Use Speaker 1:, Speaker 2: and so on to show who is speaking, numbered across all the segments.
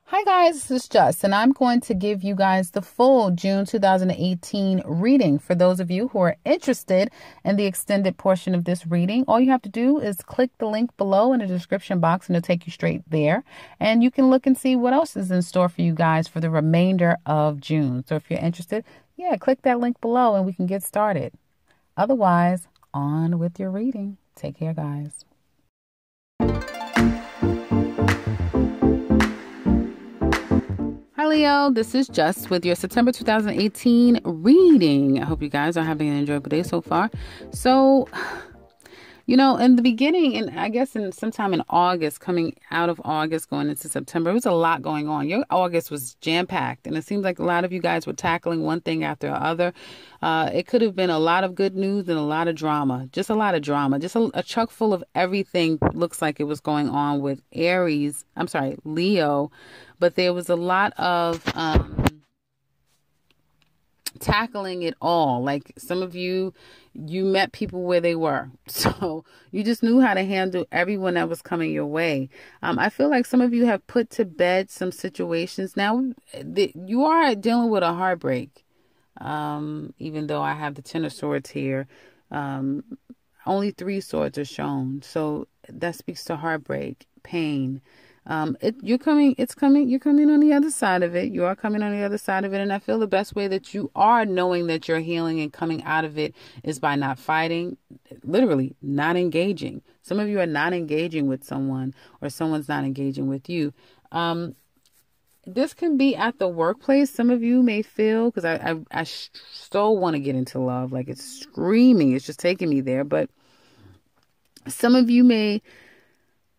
Speaker 1: Hi guys, this is Jess, and I'm going to give you guys the full June 2018 reading. For those of you who are interested in the extended portion of this reading, all you have to do is click the link below in the description box and it'll take you straight there. And you can look and see what else is in store for you guys for the remainder of June. So if you're interested, click that link below and we can get started. Otherwise, on with your reading. Take care, guys. Hi Leo, this is Jess with your September 2018 reading. I hope you guys are having an enjoyable day so far. So, in the beginning, and I guess sometime in August, coming out of August, going into September, it was a lot going on. Your August was jam-packed, and it seems like a lot of you guys were tackling one thing after the other. It could have been a lot of good news and a lot of drama. Just a lot of drama. Just a truck full of everything looks like it was going on with Leo. But there was a lot of tackling it all. Like some of you met people where they were. So you just knew how to handle everyone that was coming your way. I feel like some of you have put to bed some situations. Now, you are dealing with a heartbreak. Even though I have the Ten of Swords here, only 3 swords are shown. So that speaks to heartbreak, pain. You're coming on the other side of it. You are coming on the other side of it. And I feel the best way that you are knowing that you're healing and coming out of it is by not fighting, literally not engaging. Some of you are not engaging with someone or someone's not engaging with you. This can be at the workplace. Some of you may feel, because I still want to get into love. Like it's screaming. It's just taking me there. But some of you may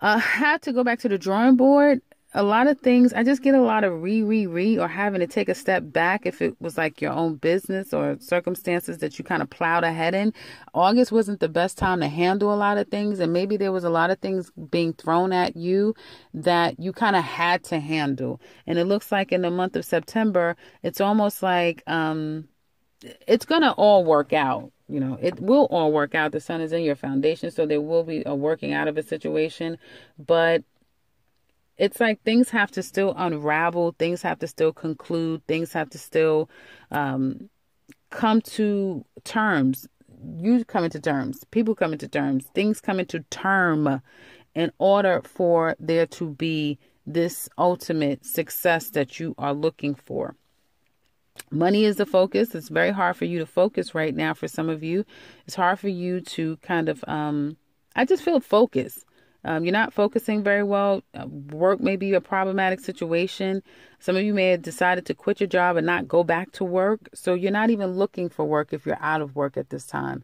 Speaker 1: had to go back to the drawing board. A lot of things, I just get a lot of or having to take a step back if it was like your own business or circumstances that you kind of plowed ahead in. August wasn't the best time to handle a lot of things, and maybe there was a lot of things being thrown at you that you kind of had to handle. And it looks like in the month of September, it's almost like it's going to all work out. It will all work out. The sun is in your foundation, so there will be a working out of a situation. But it's like things have to still unravel. Things have to still conclude. Things have to still come to terms. You come into terms. People come into terms. Things come into term in order for there to be this ultimate success that you are looking for. Money is the focus. It's very hard for you to focus right now. For some of you, it's hard for you to kind of, I just feel focus. You're not focusing very well. Work may be a problematic situation. Some of you may have decided to quit your job and not go back to work. So you're not even looking for work if you're out of work at this time.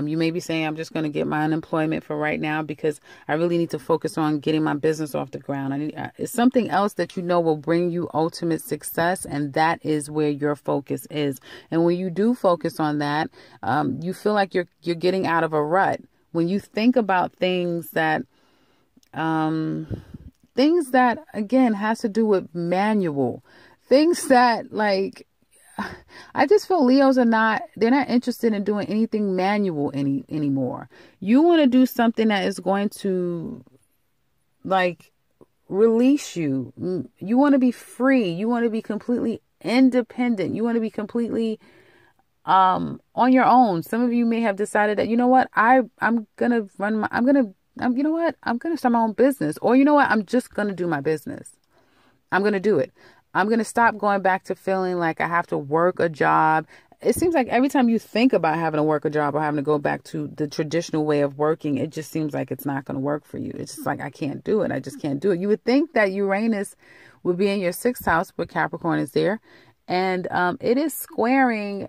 Speaker 1: You may be saying, I'm just going to get my unemployment for right now because I really need to focus on getting my business off the ground. It's something else that will bring you ultimate success, and that is where your focus is. And when you do focus on that, you feel like you're getting out of a rut. When you think about things that again has to do with manual things that like I just feel Leos they're not interested in doing anything manual anymore. You want to do something that is going to like release you. You want to be free. You want to be completely independent. You want to be completely on your own. Some of you may have decided that, I'm going to start my own business. Or I'm just going to do my business. I'm going to do it. I'm going to stop going back to feeling like I have to work a job. It seems like every time you think about having to work a job or having to go back to the traditional way of working, it just seems like it's not going to work for you. It's just like, I can't do it. I just can't do it. You would think that Uranus would be in your 6th house, but Capricorn is there. And it is squaring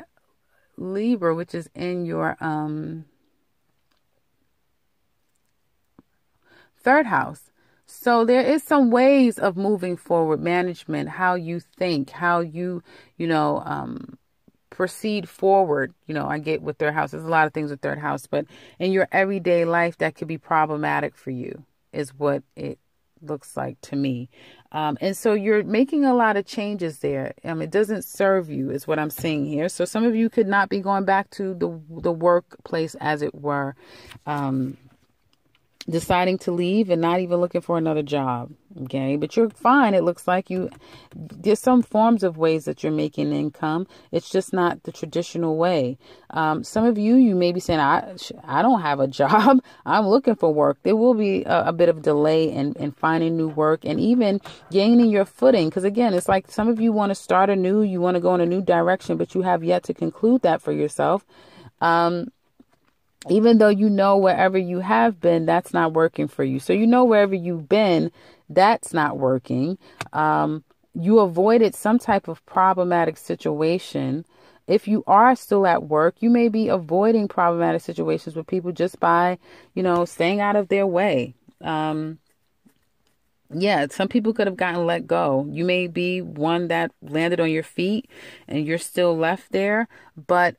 Speaker 1: Libra, which is in your 3rd house. So there is some ways of moving forward, management, how you think, how you, proceed forward. I get with 3rd house. There's a lot of things with 3rd house, but in your everyday life that could be problematic for you is what it looks like to me. And so you're making a lot of changes there. It doesn't serve you is what I'm seeing here. So some of you could not be going back to the workplace as it were. deciding to leave and not even looking for another job. Okay, but you're fine. It looks like there's some forms of ways that you're making income. It's just not the traditional way. Some of you may be saying, I don't have a job. I'm looking for work. There will be a bit of delay in finding new work and even gaining your footing. Because again, it's like some of you want to start anew. You want to go in a new direction, but you have yet to conclude that for yourself. Even though you know wherever you have been, that's not working for you. So you know wherever you've been, that's not working. You avoided some type of problematic situation. If you are still at work, you may be avoiding problematic situations with people just by, staying out of their way. Some people could have gotten let go. You may be one that landed on your feet and you're still left there, but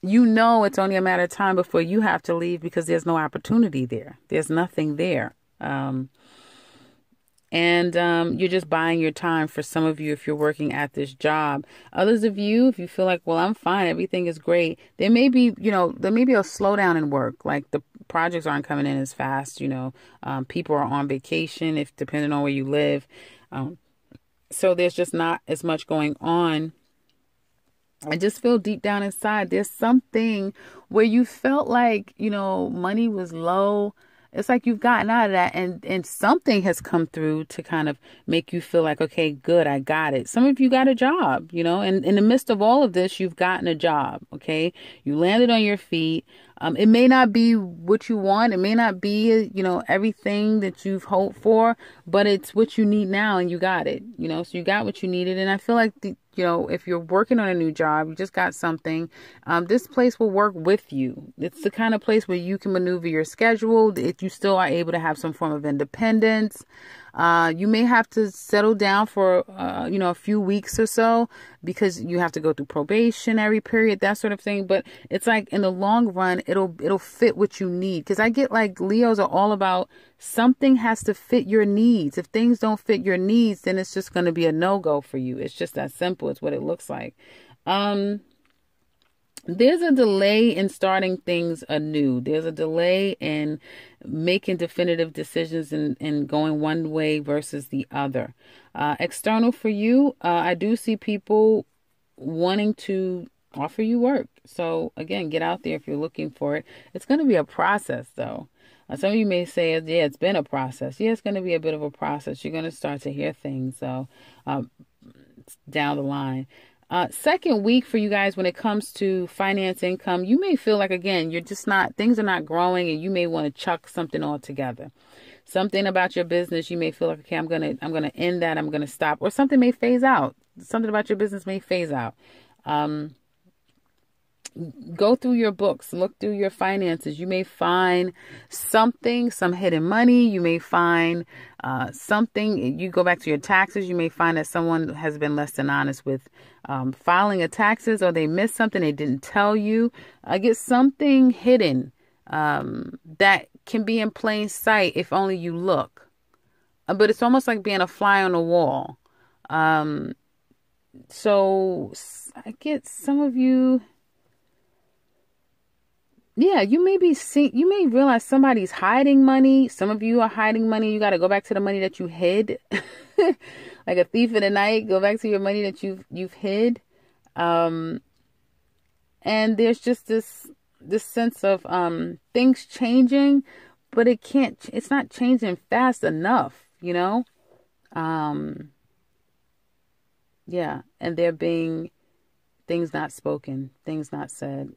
Speaker 1: it's only a matter of time before you have to leave because there's no opportunity there. There's nothing there. You're just buying your time for some of you if you're working at this job. Others of you, if you feel like, well, I'm fine, everything is great, there may be a slowdown in work. Like the projects aren't coming in as fast, people are on vacation, if depending on where you live. So there's just not as much going on. I just feel deep down inside, there's something where you felt like, money was low. It's like you've gotten out of that and something has come through to kind of make you feel like, okay, good, I got it. Some of you got a job, and in the midst of all of this, you've gotten a job. Okay. You landed on your feet. It may not be what you want. It may not be, everything that you've hoped for, but it's what you need now and you got it, so you got what you needed. And I feel like if you're working on a new job, you just got something, this place will work with you. It's the kind of place where you can maneuver your schedule. If you still are able to have some form of independence, you may have to settle down for, a few weeks or so because you have to go through probationary period, that sort of thing. But it's like in the long run, it'll fit what you need. Because I get like Leos are all about something has to fit your needs. If things don't fit your needs, then it's just going to be a no-go for you. It's just that simple. It's what it looks like. There's a delay in starting things anew. There's a delay in making definitive decisions and going one way versus the other. External for you, I do see people wanting to offer you work. So again, get out there if you're looking for it. It's going to be a process though. Some of you may say, yeah, it's been a process. Yeah, it's going to be a bit of a process. You're going to start to hear things down the line. Second week for you guys when it comes to finance income, you may feel like, again, things are not growing and you may want to chuck something all together. Something about your business, you may feel like, okay, I'm going to end that. I'm going to stop, or something may phase out. Something about your business may phase out. Go through your books, look through your finances. You may find something, some hidden money. You may find something. You go back to your taxes. You may find that someone has been less than honest with filing a taxes, or they missed something they didn't tell you. Get something hidden that can be in plain sight if only you look. But it's almost like being a fly on the wall. So I get some of you. Yeah, you may realize somebody's hiding money. Some of you are hiding money. You got to go back to the money that you hid. Like a thief in the night, go back to your money that you've hid. And there's just this sense of things changing, but it's not changing fast enough, Yeah, and there being things not spoken, things not said.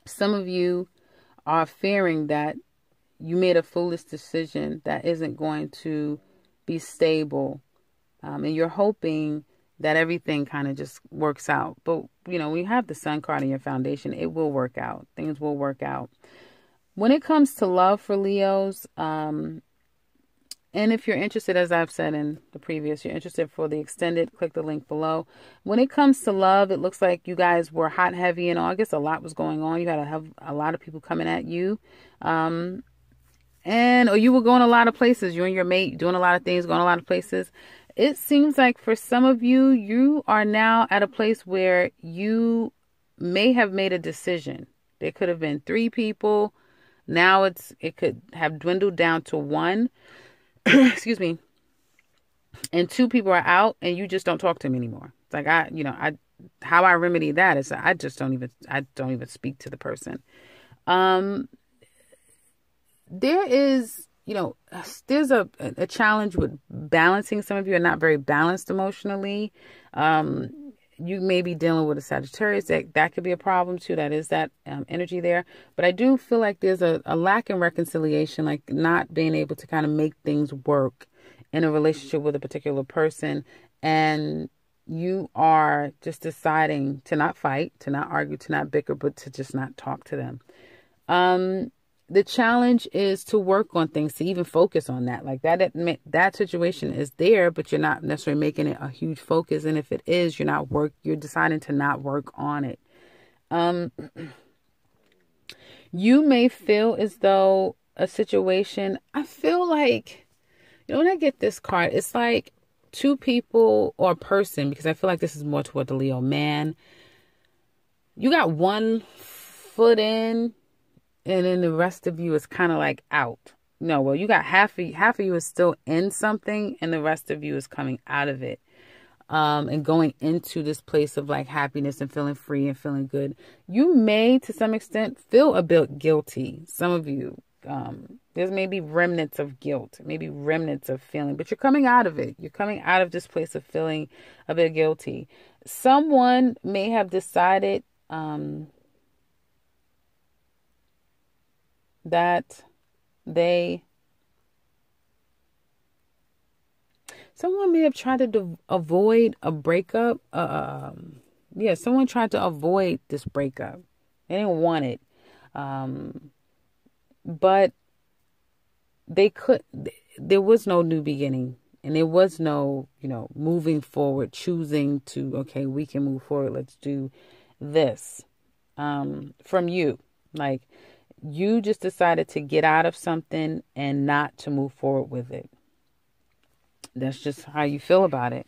Speaker 1: Some of you are fearing that you made a foolish decision that isn't going to be stable. And you're hoping that everything kind of just works out. But, when you have the sun card in your foundation, it will work out. Things will work out. When it comes to love for Leos, and if you're interested, as I've said in the previous, you're interested for the extended, click the link below. When it comes to love, it looks like you guys were hot and heavy in August. A lot was going on. You had to have a lot of people coming at you. Or you were going a lot of places. You and your mate doing a lot of things, going a lot of places. It seems like for some of you, you are now at a place where you may have made a decision. There could have been 3 people Now it could have dwindled down to one, excuse me, and two people are out and you just don't talk to them anymore. It's like how I remedy that is I don't even speak to the person. There is, there's a challenge with balancing. Some of you are not very balanced emotionally. You may be dealing with a Sagittarius. That could be a problem too. That is that energy there. But I do feel like there's a lack in reconciliation, like not being able to kind of make things work in a relationship with a particular person. And you are just deciding to not fight, to not argue, to not bicker, but to just not talk to them. The challenge is to work on things, to even focus on that. Like that situation is there, but you're not necessarily making it a huge focus. And if it is, you're deciding to not work on it. You may feel as though a situation, I feel like, when I get this card, it's like two people or a person, because I feel like this is more toward the Leo man. You got one foot in, and then the rest of you is kind of like out. No, well, you got half of you is still in something, and the rest of you is coming out of it, and going into this place of like happiness and feeling free and feeling good. You may, to some extent, feel a bit guilty. Some of you, there's maybe remnants of guilt, maybe remnants of feeling, but you're coming out of it. You're coming out of this place of feeling a bit guilty. Someone may have decided, that someone may have tried to avoid a breakup. Someone tried to avoid this breakup. They didn't want it. But there was no new beginning, and there was no, moving forward, choosing to, okay, we can move forward. Let's do this, from you. Like, you just decided to get out of something and not to move forward with it. That's just how you feel about it.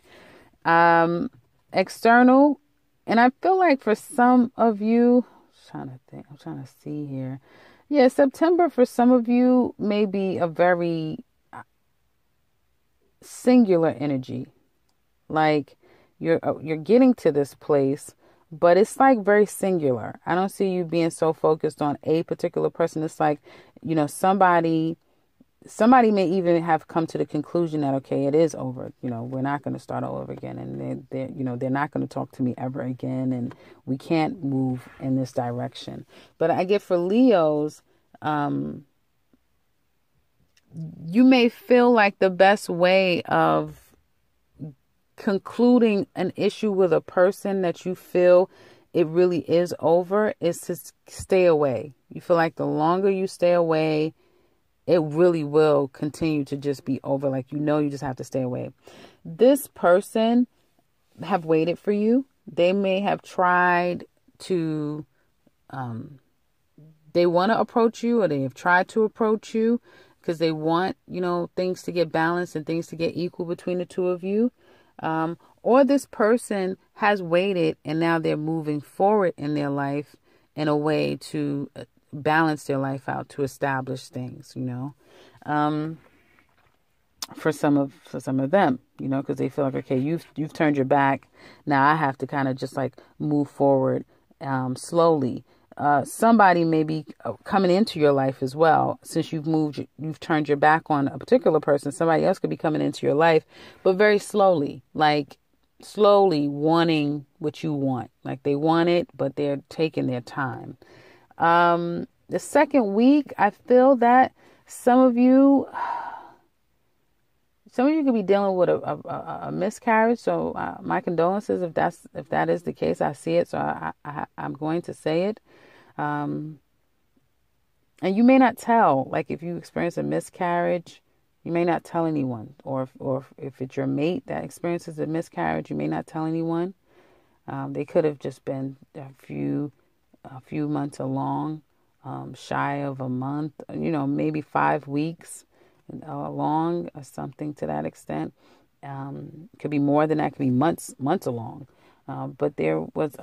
Speaker 1: External. And I feel like for some of you, I'm trying to see here. Yeah, September for some of you may be a very singular energy. Like you're getting to this place, but it's like very singular. I don't see you being so focused on a particular person. It's like, somebody may even have come to the conclusion that, okay, it is over. We're not going to start all over again. And they're not going to talk to me ever again. And we can't move in this direction. But I get for Leos, you may feel like the best way of concluding an issue with a person that you feel it really is over is to stay away. You feel like the longer you stay away, it really will continue to just be over. Like, you just have to stay away. This person have waited for you. They may have tried to, they want to approach you, or they have tried to approach you because they want, things to get balanced and things to get equal between the two of you. Or this person has waited and now they're moving forward in their life in a way to balance their life out, to establish things, for some of them, because they feel like, okay, you've turned your back. Now I have to kind of just like move forward, slowly. Somebody may be coming into your life as well. Since you've turned your back on a particular person, somebody else could be coming into your life, but very slowly, like slowly wanting what you want. Like they want it, but they're taking their time. The second week, I feel that some of you could be dealing with a miscarriage. So my condolences if that is the case. I see it, so I'm going to say it. And you may not tell, like if you experience a miscarriage, you may not tell anyone, or if it's your mate that experiences a miscarriage, you may not tell anyone. They could have just been a few months along, shy of a month, maybe 5 weeks along, or something to that extent. Could be more than that. Could be months along. But there was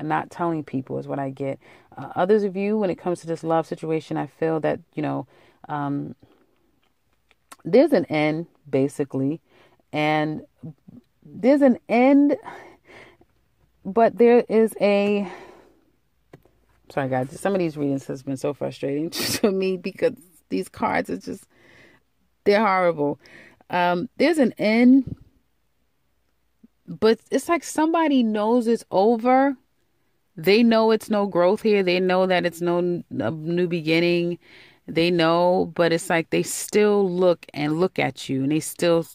Speaker 1: not telling people is what I get. Others of you, when it comes to this love situation, I feel that, there's an end, basically. And there's an end, but there is a... Sorry, guys. Some of these readings has been so frustrating to me because these cards are just... They're horrible. There's an end, but it's like somebody knows it's over. They know it's no growth here. They know that it's no new beginning. They know, but it's like they still look at you, and they still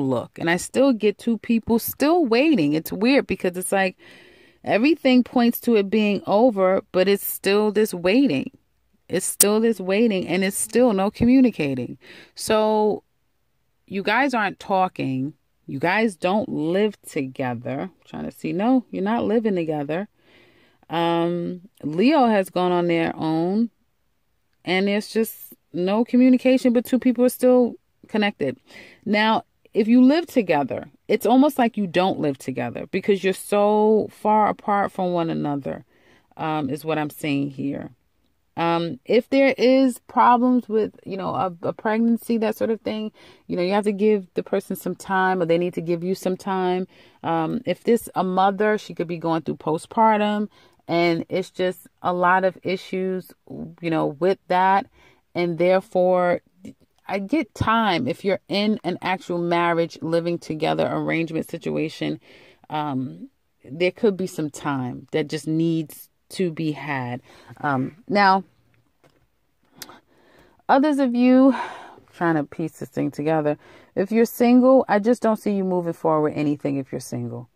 Speaker 1: look. And I still get two people still waiting. It's weird because it's like everything points to it being over, but it's still this waiting. It's still this waiting, and it's still no communicating. So you guys aren't talking. You guys don't live together. I'm trying to see. No, you're not living together. Leo has gone on their own, and there's just no communication, but two people are still connected. Now, if you live together, it's almost like you don't live together because you're so far apart from one another, is what I'm saying here. If there is problems with, a pregnancy, that sort of thing, you have to give the person some time, or they need to give you some time. If this a mother, she could be going through postpartum, and it's just a lot of issues, with that. And therefore, I get time. If you're in an actual marriage, living together, arrangement situation, there could be some time that just needs to be had. Now, others of you, trying to piece this thing together. If you're single, I just don't see you moving forward with anything. If you're single,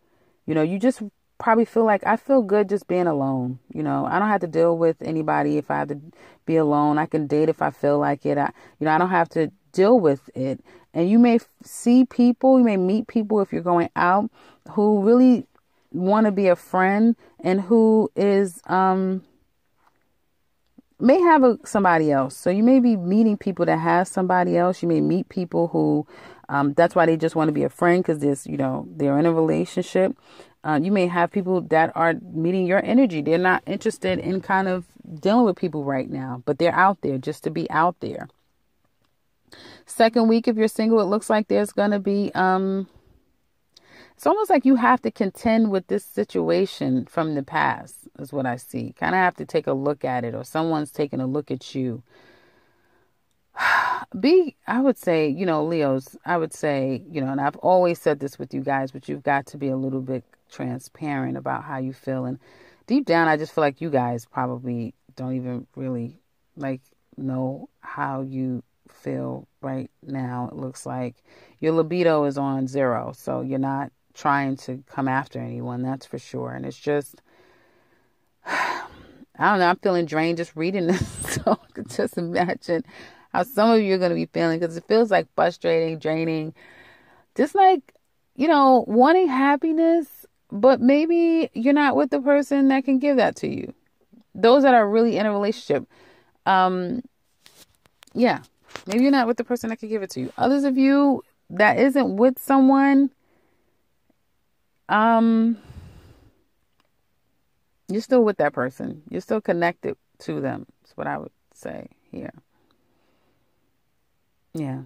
Speaker 1: you just probably feel like, I feel good just being alone. I don't have to deal with anybody. If I have to be alone, I can date if I feel like it. I don't have to deal with it. And you may see people, you may meet people if you're going out who really want to be a friend, and who is, may have somebody else. So you may be meeting people that have somebody else. You may meet people who, that's why they just want to be a friend, because there's, they're in a relationship. You may have people that are meeting your energy. They're not interested in kind of dealing with people right now, but they're out there just to be out there. Second week, if you're single, it looks like there's going to be, it's almost like you have to contend with this situation from the past, is what I see. Kind of have to take a look at it, or someone's taking a look at you. I would say, Leos, I would say, and I've always said this with you guys, but you've got to be a little bit transparent about how you feel. And deep down, I just feel like you guys probably don't even really know how you feel right now. It looks like your libido is on 0. So you're not trying to come after anyone, that's for sure. And it's just, I don't know, I'm feeling drained just reading this. So I could just imagine how some of you are going to be feeling, because it feels like frustrating, draining, just like, wanting happiness, but maybe you're not with the person that can give that to you. Those that are really in a relationship, maybe you're not with the person that can give it to you. Others of you that isn't with someone, you're still with that person. You're still connected to them. That's what I would say here. Yeah.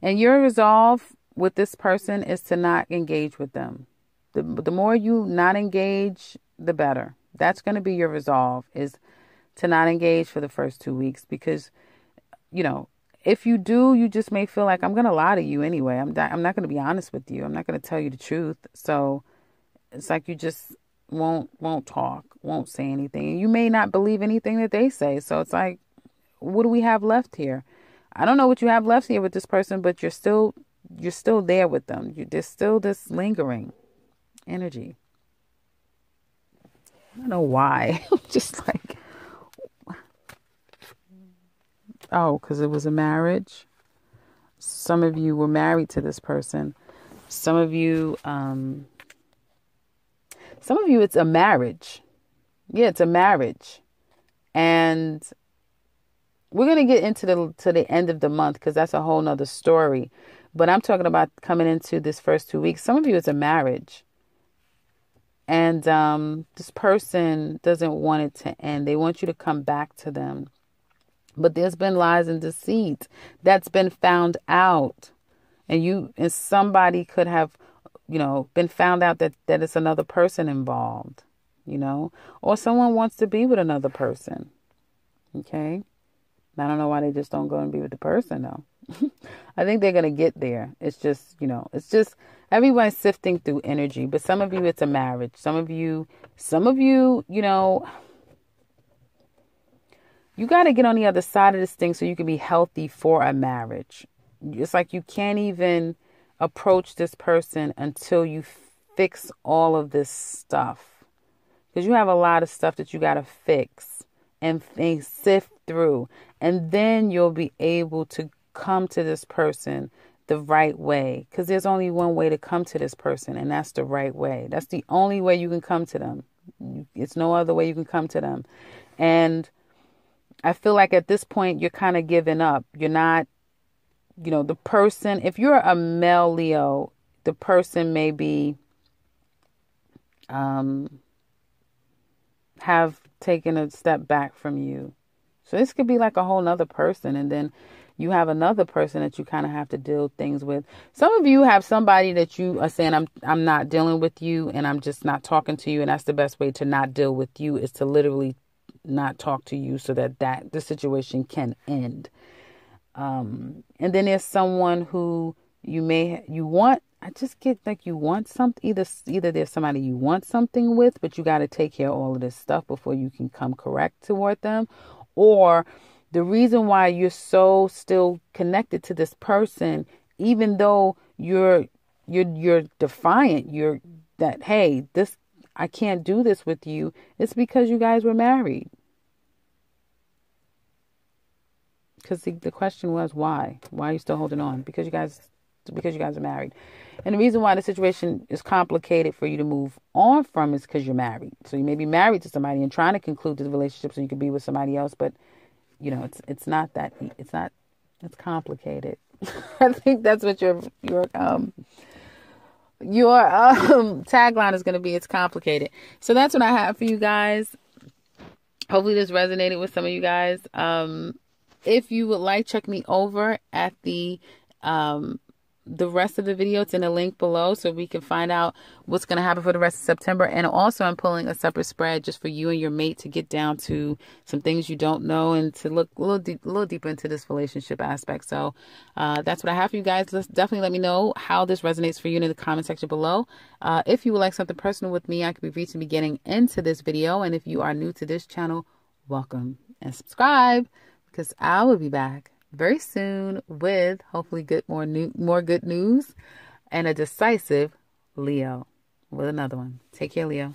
Speaker 1: And your resolve with this person is to not engage with them. The more you not engage, the better. That's going to be your resolve, is to not engage for the first 2 weeks, because, if you do, you just may feel like, I'm going to lie to you anyway. I'm not going to be honest with you. I'm not going to tell you the truth. So it's like you just won't talk, won't say anything. And you may not believe anything that they say. So it's like, what do we have left here? I don't know what you have left here with this person, but you're still there with them. There's still this lingering energy. I don't know why. Just like, because it was a marriage. Some of you were married to this person. Some of you, it's a marriage. Yeah, it's a marriage. And we're going to get into the end of the month, because that's a whole nother story. But I'm talking about coming into this first 2 weeks. Some of you, it's a marriage. And this person doesn't want it to end. They want you to come back to them. But there's been lies and deceit that's been found out. And somebody could have, been found out that it's another person involved, or someone wants to be with another person. Okay. I don't know why they just don't go and be with the person though. I think they're going to get there. It's just, everyone's sifting through energy, but some of you, it's a marriage. Some of you, you got to get on the other side of this thing so you can be healthy for a marriage. It's like you can't even approach this person until you fix all of this stuff. Because you have a lot of stuff that you got to fix and sift through. And then you'll be able to come to this person the right way. Because there's only one way to come to this person, and that's the right way. That's the only way you can come to them. It's no other way you can come to them. And I feel like at this point, you're kind of giving up. You're not, the person, if you're a male Leo, the person may be, have taken a step back from you. So this could be like a whole nother person. And then you have another person that you kind of have to deal things with. Some of you have somebody that you are saying, I'm not dealing with you and I'm just not talking to you. And that's the best way to not deal with you, is to literally not talk to you so that the situation can end. And then there's someone who I just get like you want something, either there's somebody you want something with, but you got to take care of all of this stuff before you can come correct toward them. Or the reason why you're so still connected to this person, even though you're defiant, hey, I can't do this with you, it's because you guys were married. Because the question was, why? Why are you still holding on? Because you guys are married. And the reason why the situation is complicated for you to move on from is because you're married. So you may be married to somebody and trying to conclude this relationship so you can be with somebody else. But, it's not that, it's complicated. I think that's what your tagline is going to be. It's complicated. So that's what I have for you guys. Hopefully this resonated with some of you guys. If you would like, check me over at the rest of the video. It's in the link below so we can find out what's going to happen for the rest of September. And also I'm pulling a separate spread just for you and your mate to get down to some things you don't know and to look a little deeper into this relationship aspect. So that's what I have for you guys. Definitely let me know how this resonates for you in the comment section below. If you would like something personal with me, I could be reaching me getting into this video. And if you are new to this channel, welcome and subscribe, because I will be back very soon with hopefully more good news and a decisive Leo with another one. Take care, Leo.